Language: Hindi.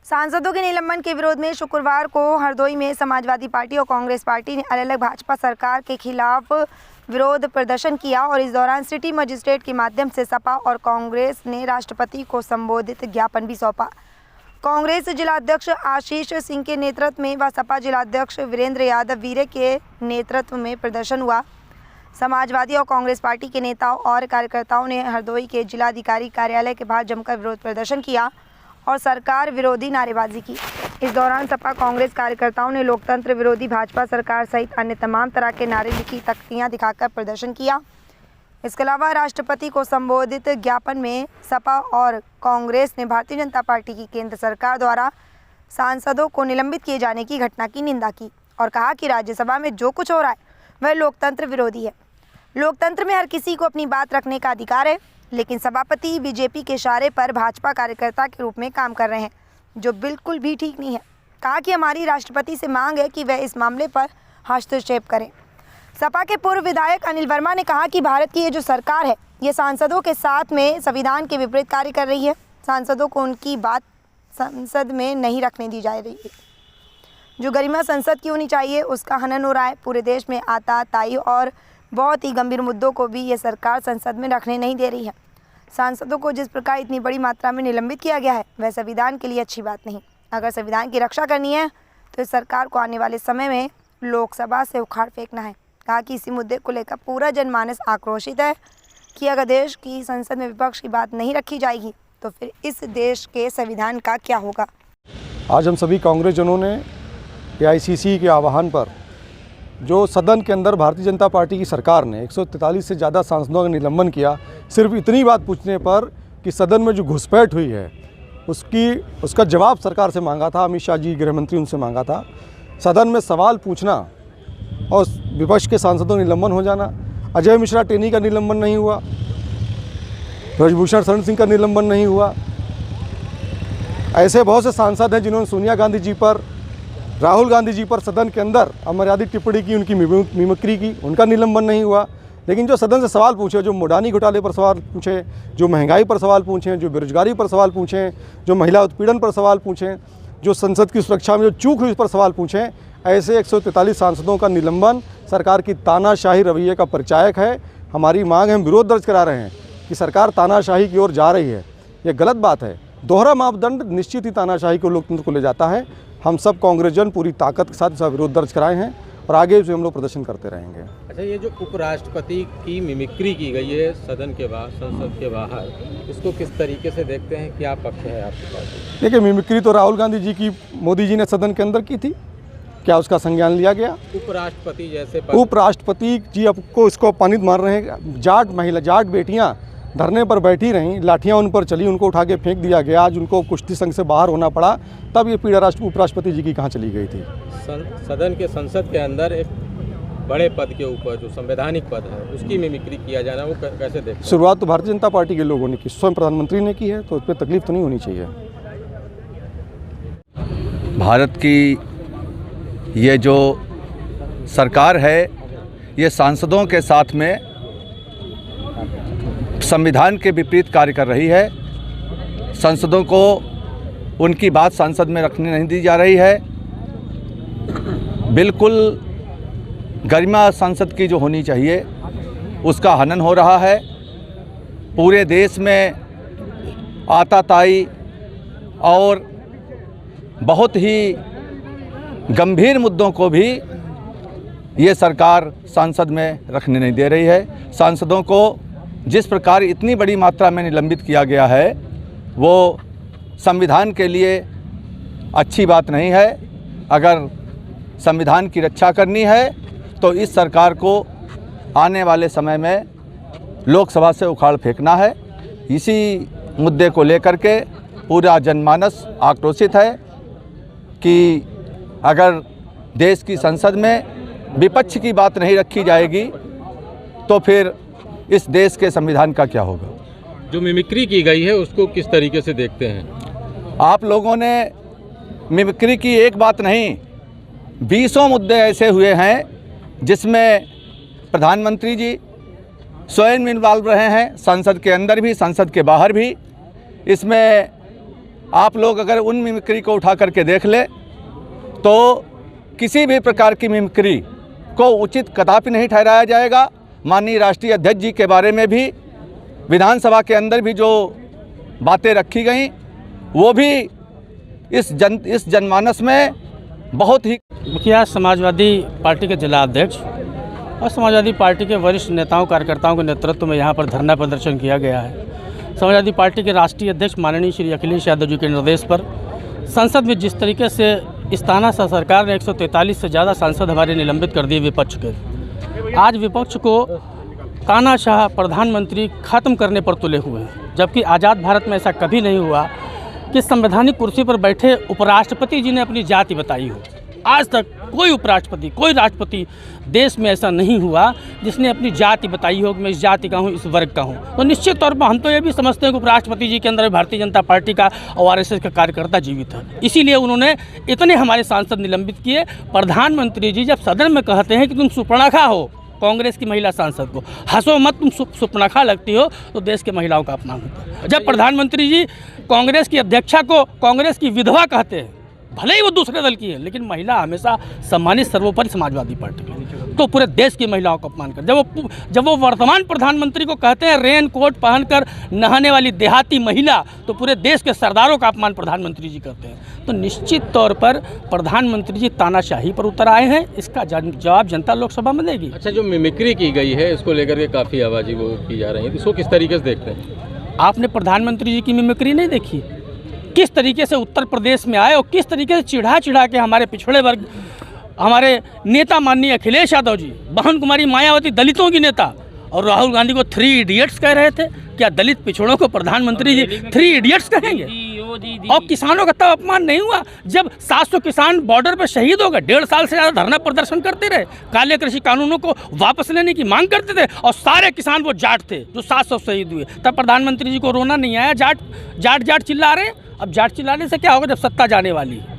सांसदों के निलंबन के विरोध में शुक्रवार को हरदोई में समाजवादी पार्टी और कांग्रेस पार्टी ने अलग-अलग भाजपा सरकार के खिलाफ विरोध प्रदर्शन किया और इस दौरान सिटी मजिस्ट्रेट के माध्यम से सपा और कांग्रेस ने राष्ट्रपति को संबोधित ज्ञापन भी सौंपा। कांग्रेस जिलाध्यक्ष आशीष सिंह के नेतृत्व में व सपा जिलाध्यक्ष वीरेंद्र यादव वीरे के नेतृत्व में प्रदर्शन हुआ। समाजवादी और कांग्रेस पार्टी के नेताओं और कार्यकर्ताओं ने हरदोई के जिलाधिकारी कार्यालय के बाहर जमकर विरोध प्रदर्शन किया और सरकार विरोधी नारेबाजी की। इस दौरान सपा कांग्रेस कार्यकर्ताओं ने लोकतंत्र विरोधी भाजपा सरकार सहित अन्य तमाम तरह के नारे लिखी तख्तियां दिखाकर प्रदर्शन किया। इसके अलावा राष्ट्रपति को संबोधित ज्ञापन में सपा और कांग्रेस ने भारतीय जनता पार्टी की केंद्र सरकार द्वारा सांसदों को निलंबित किए जाने की घटना की निंदा की और कहा कि राज्यसभा में जो कुछ हो रहा है वह लोकतंत्र विरोधी है। लोकतंत्र में हर किसी को अपनी बात रखने का अधिकार है, लेकिन सभापति बीजेपी के इशारे पर भाजपा कार्यकर्ता के रूप में काम कर रहे हैं, जो बिल्कुल भी ठीक नहीं है। कहा कि हमारी राष्ट्रपति से मांग है कि वह इस मामले पर हस्तक्षेप करें। सपा के पूर्व विधायक अनिल वर्मा ने कहा कि भारत की ये जो सरकार है, ये सांसदों के साथ में संविधान के विपरीत कार्य कर रही है। सांसदों को उनकी बात संसद में नहीं रखने दी जा रही है। जो गरिमा संसद की होनी चाहिए उसका हनन हो रहा है। पूरे देश में आताताई और बहुत ही गंभीर मुद्दों को भी ये सरकार संसद में रखने नहीं दे रही है। सांसदों को जिस प्रकार इतनी बड़ी मात्रा में निलंबित किया गया है वह संविधान के लिए अच्छी बात नहीं। अगर संविधान की रक्षा करनी है तो इस सरकार को आने वाले समय में लोकसभा से उखाड़ फेंकना है। कहा कि इसी मुद्दे को लेकर पूरा जनमानस आक्रोशित है कि अगर देश की संसद में विपक्ष की बात नहीं रखी जाएगी तो फिर इस देश के संविधान का क्या होगा। आज हम सभी कांग्रेस जनों ने एआईसीसी के आह्वान पर जो सदन के अंदर भारतीय जनता पार्टी की सरकार ने 143 से ज़्यादा सांसदों का निलंबन किया, सिर्फ इतनी बात पूछने पर कि सदन में जो घुसपैठ हुई है उसका जवाब सरकार से मांगा था। अमित शाह जी गृह मंत्री उनसे मांगा था। सदन में सवाल पूछना और विपक्ष के सांसदों का निलंबन हो जाना। अजय मिश्रा टेनी का निलंबन नहीं हुआ, ब्रजभूषण शरण सिंह का निलंबन नहीं हुआ। ऐसे बहुत से सांसद हैं जिन्होंने सोनिया गांधी जी पर, राहुल गांधी जी पर सदन के अंदर अमर्यादित टिप्पणी की, उनकी मिमिक्री की, उनका निलंबन नहीं हुआ। लेकिन जो सदन से सवाल पूछे, जो मोडानी घोटाले पर सवाल पूछे, जो महंगाई पर सवाल पूछे, जो बेरोजगारी पर सवाल पूछे, जो महिला उत्पीड़न पर सवाल पूछे, जो संसद की सुरक्षा में जो चूक हुई उस पर सवाल पूछे, ऐसे 143 सांसदों का निलंबन सरकार की तानाशाही रवैये का परिचायक है। हमारी मांग है, हम विरोध दर्ज करा रहे हैं कि सरकार तानाशाही की ओर जा रही है। ये गलत बात है। दोहरा मापदंड निश्चित ही तानाशाही को, लोकतंत्र को ले जाता है। हम सब कांग्रेस जन पूरी ताकत के साथ इसका विरोध दर्ज कराए हैं और आगे भी हम लोग प्रदर्शन करते रहेंगे। अच्छा, ये जो उपराष्ट्रपति की मिमिक्री की गई है सदन के बाहर, संसद के बाहर, इसको किस तरीके से देखते हैं? क्या पक्ष है आपके पास? देखिए, मिमिक्री तो राहुल गांधी जी की मोदी जी ने सदन के अंदर की थी, क्या उसका संज्ञान लिया गया? उपराष्ट्रपति जैसे उपराष्ट्रपति जी आपको इसको अपमानित मार रहे हैं। जाट बेटियाँ धरने पर बैठी रहीं, लाठियां उन पर चली, उनको उठा के फेंक दिया गया। आज उनको कुश्ती संघ से बाहर होना पड़ा, तब ये पीड़ा उपराष्ट्रपति जी की कहाँ चली गई थी? सदन के संसद के अंदर एक बड़े पद के ऊपर जो संवैधानिक पद है उसकी मिमिक्री किया जाना, वो कैसे देखते हैं? शुरुआत तो भारतीय जनता पार्टी के लोगों ने की, स्वयं प्रधानमंत्री ने की है, तो उस पर तकलीफ तो नहीं होनी चाहिए। भारत की ये जो सरकार है, ये सांसदों के साथ में संविधान के विपरीत कार्य कर रही है। सांसदों को उनकी बात संसद में रखने नहीं दी जा रही है। बिल्कुल गरिमा संसद की जो होनी चाहिए उसका हनन हो रहा है। पूरे देश में आताताई और बहुत ही गंभीर मुद्दों को भी ये सरकार संसद में रखने नहीं दे रही है। सांसदों को जिस प्रकार इतनी बड़ी मात्रा में निलंबित किया गया है वो संविधान के लिए अच्छी बात नहीं है। अगर संविधान की रक्षा करनी है तो इस सरकार को आने वाले समय में लोकसभा से उखाड़ फेंकना है। इसी मुद्दे को लेकर के पूरा जनमानस आक्रोशित है कि अगर देश की संसद में विपक्ष की बात नहीं रखी जाएगी तो फिर इस देश के संविधान का क्या होगा। जो मिमिक्री की गई है उसको किस तरीके से देखते हैं? आप लोगों ने मिमिक्री की एक बात नहीं, 20 मुद्दे ऐसे हुए हैं जिसमें प्रधानमंत्री जी स्वयं इन्वॉल्व रहे हैं, संसद के अंदर भी संसद के बाहर भी। इसमें आप लोग अगर उन मिमिक्री को उठा करके देख ले तो किसी भी प्रकार की मिमिक्री को उचित कदापि नहीं ठहराया जाएगा। माननीय राष्ट्रीय अध्यक्ष जी के बारे में भी विधानसभा के अंदर भी जो बातें रखी गई वो भी इस जनमानस में बहुत ही। मुखिया समाजवादी पार्टी के जिला अध्यक्ष और समाजवादी पार्टी के वरिष्ठ नेताओं कार्यकर्ताओं के नेतृत्व में यहाँ पर धरना प्रदर्शन किया गया है। समाजवादी पार्टी के राष्ट्रीय अध्यक्ष माननीय श्री अखिलेश यादव जी के निर्देश पर संसद में जिस तरीके से इस तानाशाह सरकार ने 143 से ज़्यादा सांसद हमारे निलंबित कर दिए विपक्ष के, आज विपक्ष को तानाशाह प्रधानमंत्री खत्म करने पर तुले हुए हैं। जबकि आज़ाद भारत में ऐसा कभी नहीं हुआ कि संवैधानिक कुर्सी पर बैठे उपराष्ट्रपति जी ने अपनी जाति बताई हो। आज तक कोई उपराष्ट्रपति, कोई राष्ट्रपति देश में ऐसा नहीं हुआ जिसने अपनी जाति बताई हो कि मैं इस जाति का हूँ, इस वर्ग का हूँ। तो निश्चित तौर पर हम तो ये भी समझते हैं कि उपराष्ट्रपति जी के अंदर भारतीय जनता पार्टी का और आरएसएस का कार्यकर्ता जीवित है, इसीलिए उन्होंने इतने हमारे सांसद निलंबित किए। प्रधानमंत्री जी जब सदन में कहते हैं कि तुम सुपर्णखा हो, कांग्रेस की महिला सांसद को हंसो मत, तुम सुपर्णखा लगती हो, तो देश के महिलाओं का अपमान होता है। जब प्रधानमंत्री जी कांग्रेस की अध्यक्षा को कांग्रेस की विधवा कहते हैं, भले ही वो दूसरे दल की है, लेकिन महिला हमेशा सम्मानित सर्वोपरि समाजवादी पार्टी की, तो पूरे देश की महिलाओं का अपमान कर। जब वो वर्तमान प्रधानमंत्री को कहते हैं रेन कोट पहनकर नहाने वाली देहाती महिला, तो पूरे देश के सरदारों का अपमान प्रधानमंत्री जी करते हैं। तो निश्चित तौर पर प्रधानमंत्री जी तानाशाही पर उतर आए हैं, इसका जवाब जनता लोकसभा में देगी। अच्छा, जो मिमिक्री की गई है इसको लेकर के काफ़ी आवाज़ी वो की जा रही है, इसको किस तरीके से देखते हैं? आपने प्रधानमंत्री जी की मिमिक्री नहीं देखी? किस तरीके से उत्तर प्रदेश में आए और किस तरीके से चिढ़ा के हमारे पिछड़े वर्ग, हमारे नेता माननीय अखिलेश यादव जी, बहन कुमारी मायावती दलितों की नेता, और राहुल गांधी को 3 इडियट्स कह रहे थे। क्या दलित पिछड़ों को प्रधानमंत्री जी 3 इडियट्स कहेंगे? और किसानों का तब अपमान नहीं हुआ जब 700 किसान बॉर्डर पर शहीद हो गए, 1.5 साल से ज़्यादा धरना प्रदर्शन करते रहे, काले कृषि कानूनों को वापस लेने की मांग करते थे, और सारे किसान वो जाट थे जो 700 शहीद हुए। तब प्रधानमंत्री जी को रोना नहीं आया? जाट चिल्ला रहे हैं। अब जाट चिल्लाने से क्या होगा जब सत्ता जाने वाली है।